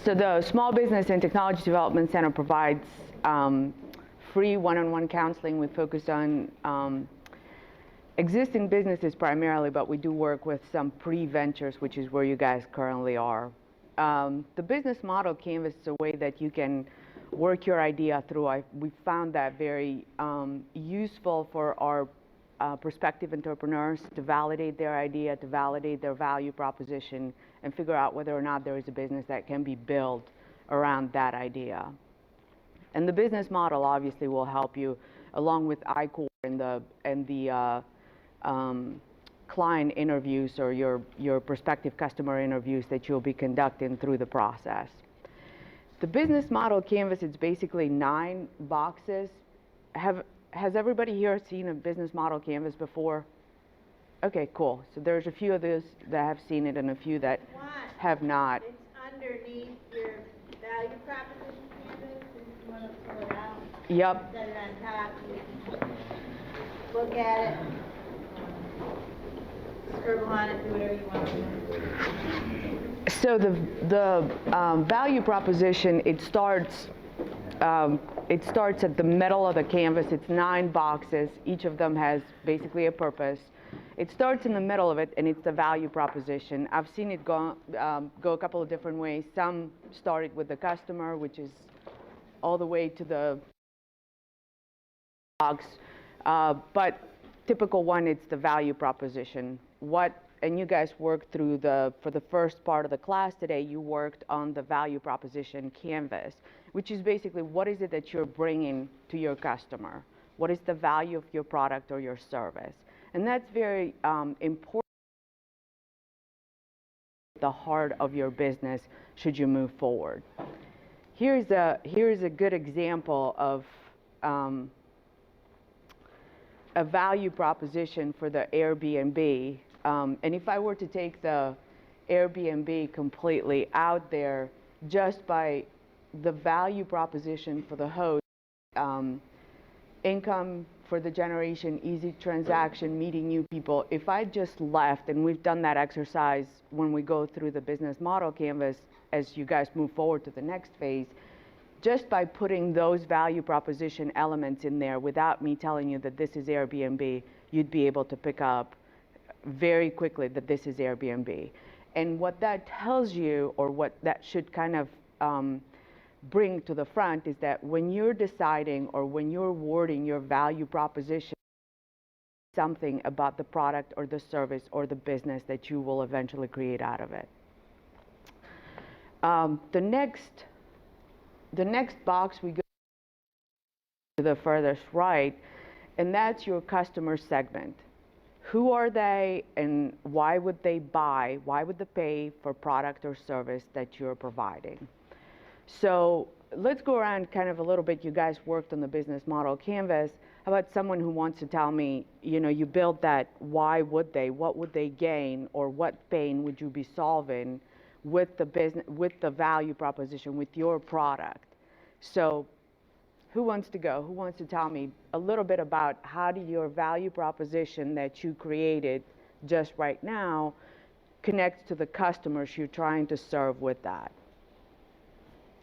So the Small Business and Technology Development Center provides free one-on-one counseling. We focus on existing businesses primarily, but we do work with some pre-ventures, which is where you guys currently are. The business model canvas is a way that you can work your idea through. We found that very useful for our prospective entrepreneurs to validate their idea, to validate their value proposition, and figure out whether or not there is a business that can be built around that idea. And the business model obviously will help you, along with iCore and the client interviews or your prospective customer interviews that you'll be conducting through the process. The business model canvas is basically 9 boxes. Has everybody here seen a business model canvas before? Okay, cool. So there's a few of those that have seen it and a few that have not. It's underneath your value proposition canvas, if you want to pull it out. Yep. Set it on top. Look at it. Scribble on it, do whatever you want to do. So the value proposition, it starts at the middle of the canvas. It's 9 boxes. Each of them has basically a purpose. It starts in the middle of it, and it's the value proposition. I've seen it go a couple of different ways. Some started with the customer, which is all the way to the box. But typical one, it's the value proposition. And you guys worked through for the first part of the class today, you worked on the value proposition canvas, which is basically what is it that you're bringing to your customer? What is the value of your product or your service? And that's very important at the heart of your business should you move forward. Here's a good example of a value proposition for the Airbnb. And if I were to take the Airbnb completely out there, just by the value proposition for the host, income for the generation, easy transaction, meeting new people, if I just left, and we've done that exercise when we go through the business model canvas as you guys move forward to the next phase, just by putting those value proposition elements in there without me telling you that this is Airbnb, you'd be able to pick up very quickly that this is Airbnb. And what that tells you, or what that should kind of bring to the front, is that when you're deciding or when you're wording your value proposition, something about the product or the service or the business that you will eventually create out of it. The next box we go to the furthest right, and that's your customer segment. Who are they and why would they buy? Why would they pay for product or service that you're providing? So let's go around kind of a little bit. You guys worked on the business model canvas. How about someone who wants to tell me, you build that, why would they? What would they gain, or what pain would you be solving with the business, with the value proposition, with your product? So who wants to go? Who wants to tell me a little bit about how do your value proposition that you created just right now connects to the customers you're trying to serve with that?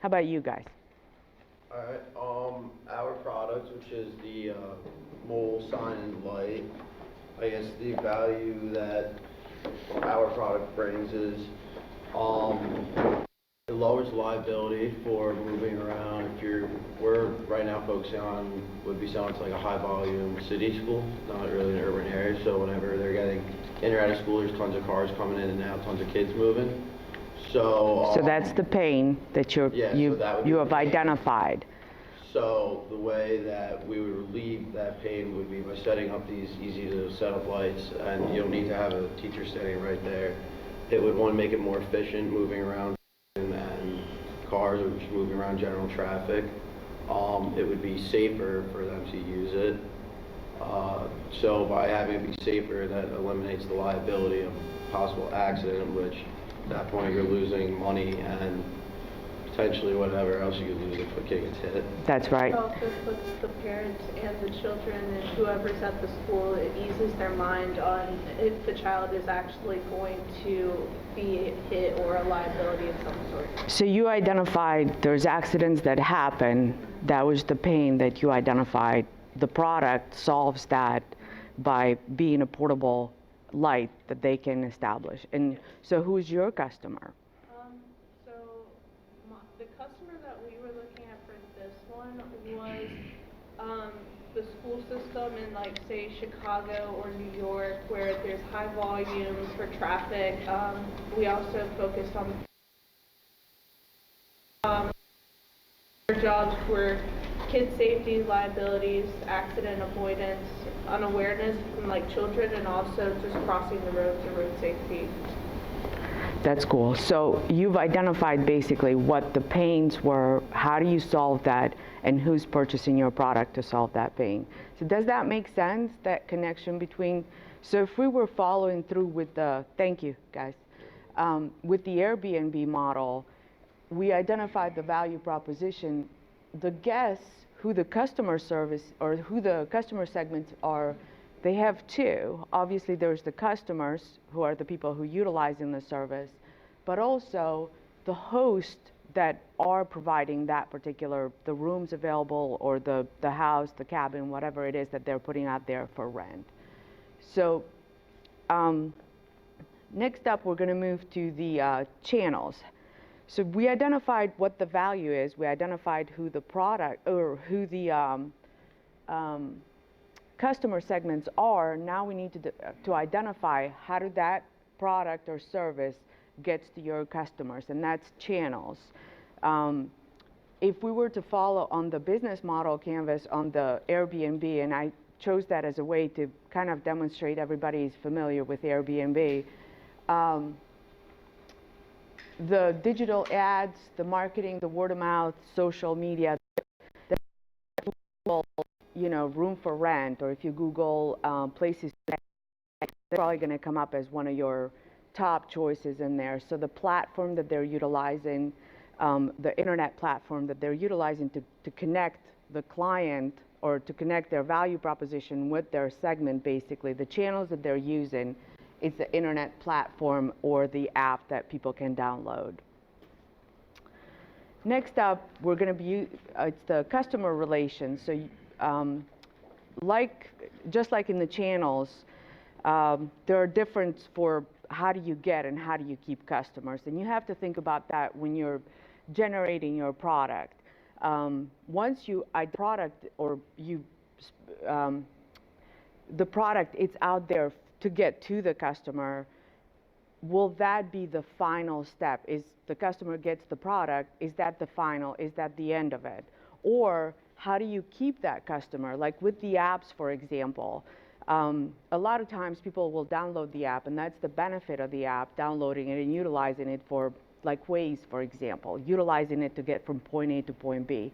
How about you guys? All right. Our product, which is the mole sign and light, I guess the value that our product brings is it lowers liability for moving around. We're right now focusing on, would be selling to like a high volume city school, not really an urban area. So whenever they're getting in or out of school, there's tons of cars coming in and out, tons of kids moving. So that's the pain that you have identified. So the way that we would relieve that pain would be by setting up these easy to set up lights, and you don't need to have a teacher standing right there. It would, one, make it more efficient moving around and cars are just moving around general traffic. It would be safer for them to use it. So by having it be safer, that eliminates the liability of possible accident, which at that point you're losing money and potentially whatever else you could lose if a kid gets hit. That's right. It also puts the parents and the children and whoever's at the school, it eases their mind on if the child is actually going to be hit or a liability of some sort. So you identified there's accidents that happen. That was the pain that you identified. The product solves that by being a portable light that they can establish. And so who's your customer? So the customer that we were looking at for this one was the school system in, like, say, Chicago or New York, where there's high volume for traffic. We also focused on our jobs were kid safety, liabilities, accident avoidance, unawareness from, like, children, and also just crossing the roads and road safety. That's cool. So you've identified basically what the pains were, how do you solve that, and who's purchasing your product to solve that pain. So does that make sense, that connection between, so if we were following through with the, thank you guys, with the Airbnb model, we identified the value proposition, the guests, who the customer service or who the customer segments are, they have two. Obviously, there's the customers, who are the people who utilizing the service, but also the hosts that are providing that particular, the rooms available or the house, the cabin, whatever it is that they're putting out there for rent. So next up, we're going to move to the channels. So we identified what the value is. We identified who the product or who the customer segments are. Now we need to identify how did that product or service gets to your customers, and that's channels. If we were to follow on the business model canvas on the Airbnb, and I chose that as a way to kind of demonstrate everybody's familiar with Airbnb, the digital ads, the marketing, the word of mouth, social media, you know, room for rent, or if you Google places, they're probably going to come up as one of your top choices in there. So the platform that they're utilizing, the internet platform that they're utilizing to connect the client or to connect their value proposition with their segment, basically, the channels that they're using, it's the internet platform or the app that people can download. Next up, we're going to be, it's the customer relations. So just like in the channels, there are different for how do you get and how do you keep customers. And you have to think about that when you're generating your product. Once you product or you the product, it's out there to get to the customer, will that be the final step? Is the customer gets the product, is that the final, is that the end of it? Or how do you keep that customer? Like with the apps, for example, a lot of times people will download the app, and that's the benefit of the app, downloading it and utilizing it for, like Waze, for example, utilizing it to get from point A to point B.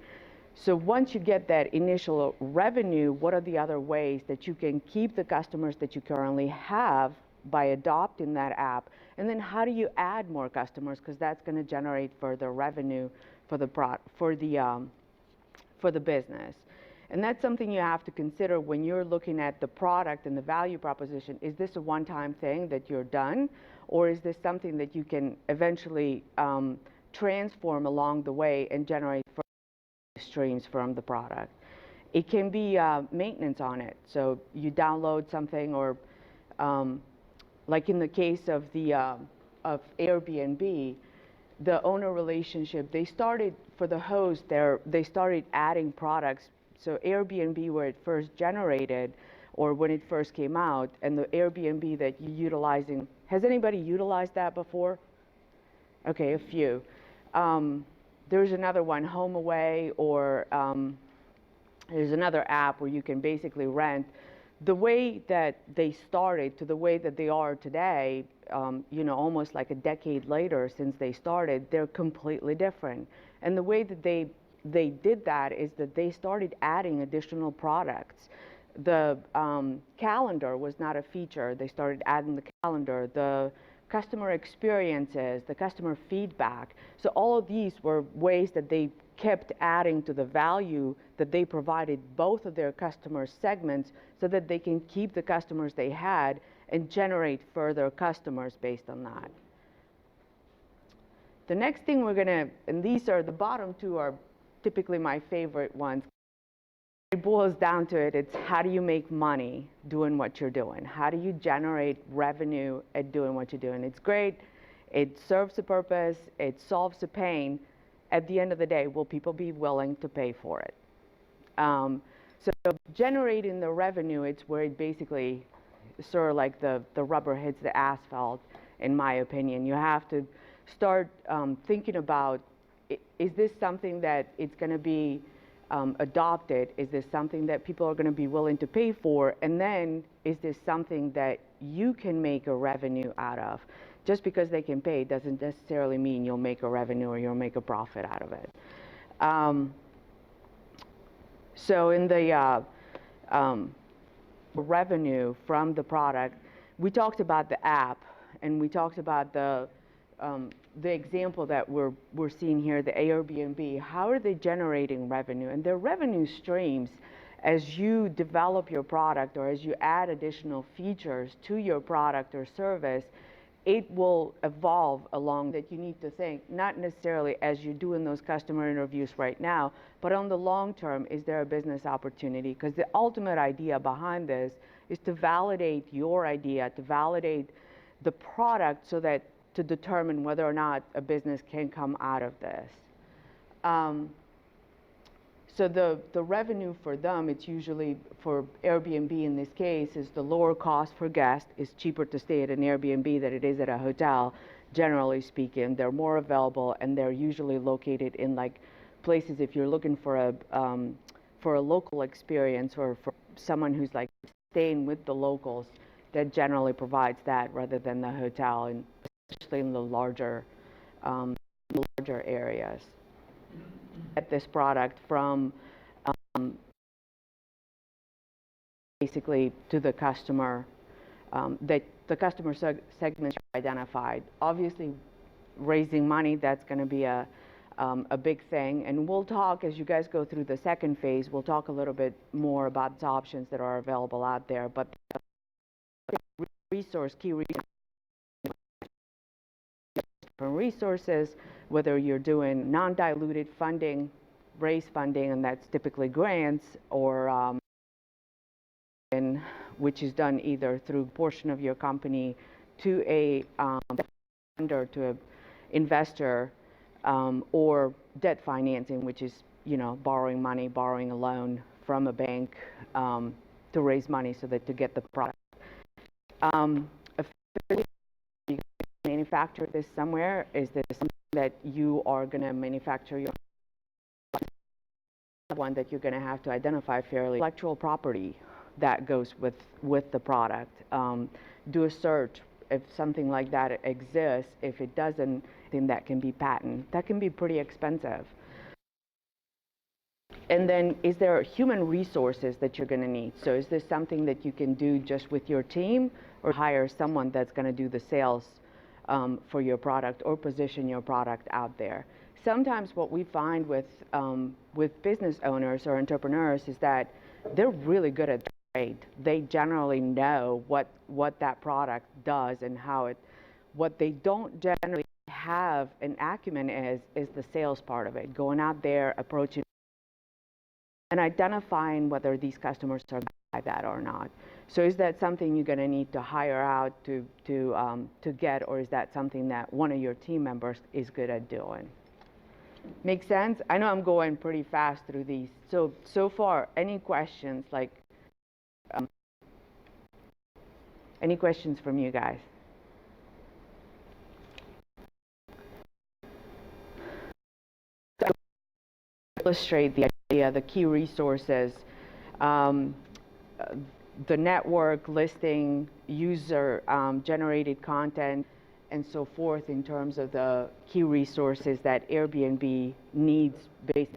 So once you get that initial revenue, what are the other ways that you can keep the customers that you currently have by adopting that app? And then how do you add more customers? Because that's going to generate further revenue for the business. And that's something you have to consider when you're looking at the product and the value proposition. Is this a one-time thing that you're done? Or is this something that you can eventually transform along the way and generate streams from the product? It can be maintenance on it. So you download something, or like in the case of the of Airbnb, the owner relationship, they started for the host there, they started adding products. So Airbnb, where it first generated, or when it first came out, and the Airbnb that you're utilizing, has anybody utilized that before? Okay, a few. There's another one, HomeAway, or there's another app where you can basically rent. The way that they started to the way that they are today, you know, almost like a decade later since they started, they're completely different. And the way that they did that is that they started adding additional products. The calendar was not a feature. They started adding the calendar. The customer experiences, the customer feedback. So all of these were ways that they kept adding to the value that they provided both of their customer segments so that they can keep the customers they had and generate further customers based on that. The next thing we're going to, and these are the bottom two are typically my favorite ones. It boils down to it, it's how do you make money doing what you're doing? How do you generate revenue at doing what you're doing? It's great, it serves a purpose, it solves a pain. At the end of the day, will people be willing to pay for it? So generating the revenue, it's where it basically sort of like the rubber hits the asphalt, in my opinion. You have to start thinking about, is this something that it's going to be adopted? Is this something that people are going to be willing to pay for? And then, is this something that you can make a revenue out of? Just because they can pay doesn't necessarily mean you'll make a revenue or you'll make a profit out of it. So in the revenue from the product, we talked about the app, and we talked about the example that we're seeing here, the Airbnb. How are they generating revenue? And their revenue streams, as you develop your product or as you add additional features to your product or service, it will evolve along that. You need to think, not necessarily as you're doing those customer interviews right now, but on the long term, is there a business opportunity? Because the ultimate idea behind this is to validate your idea, to validate the product so that to determine whether or not a business can come out of this. So the revenue for them, it's usually, for Airbnb in this case, is the lower cost for guests. It's cheaper to stay at an Airbnb than it is at a hotel, generally speaking. They're more available, and they're usually located in like places, if you're looking for a local experience or for someone who's like staying with the locals, that generally provides that rather than the hotel, and especially in the larger areas. At this product from basically to the customer, that the customer segments identified. Obviously, raising money, that's going to be a big thing, and we'll talk as you guys go through the second phase. We'll talk a little bit more about the options that are available out there, but key resources, whether you're doing non-diluted funding, raise funding, and that's typically grants, or which is done either through a portion of your company to a funder, to an investor, or debt financing, which is, you know, borrowing money, borrowing a loan from a bank to raise money so that to get the product. You manufacture this somewhere? Is this something that you are going to manufacture your one that you're going to have to identify fairly? Intellectual property that goes with the product. Do a search if something like that exists. If it doesn't, then that can be patent. That can be pretty expensive. And then, is there human resources that you're going to need? So is this something that you can do just with your team, or hire someone that's going to do the sales for your product or position your product out there? Sometimes what we find with business owners or entrepreneurs is that they're really good at trade. They generally know what that product does and how it. What they don't generally have an acumen is the sales part of it, going out there, approaching and identifying whether these customers are going to buy that or not. So is that something you're going to need to hire out to get, or is that something that one of your team members is good at doing? Make sense? I know I'm going pretty fast through these. So far, any questions? Like, any questions from you guys? Illustrate the idea, the key resources, the network, listing, user generated content, and so forth, in terms of the key resources that Airbnb needs based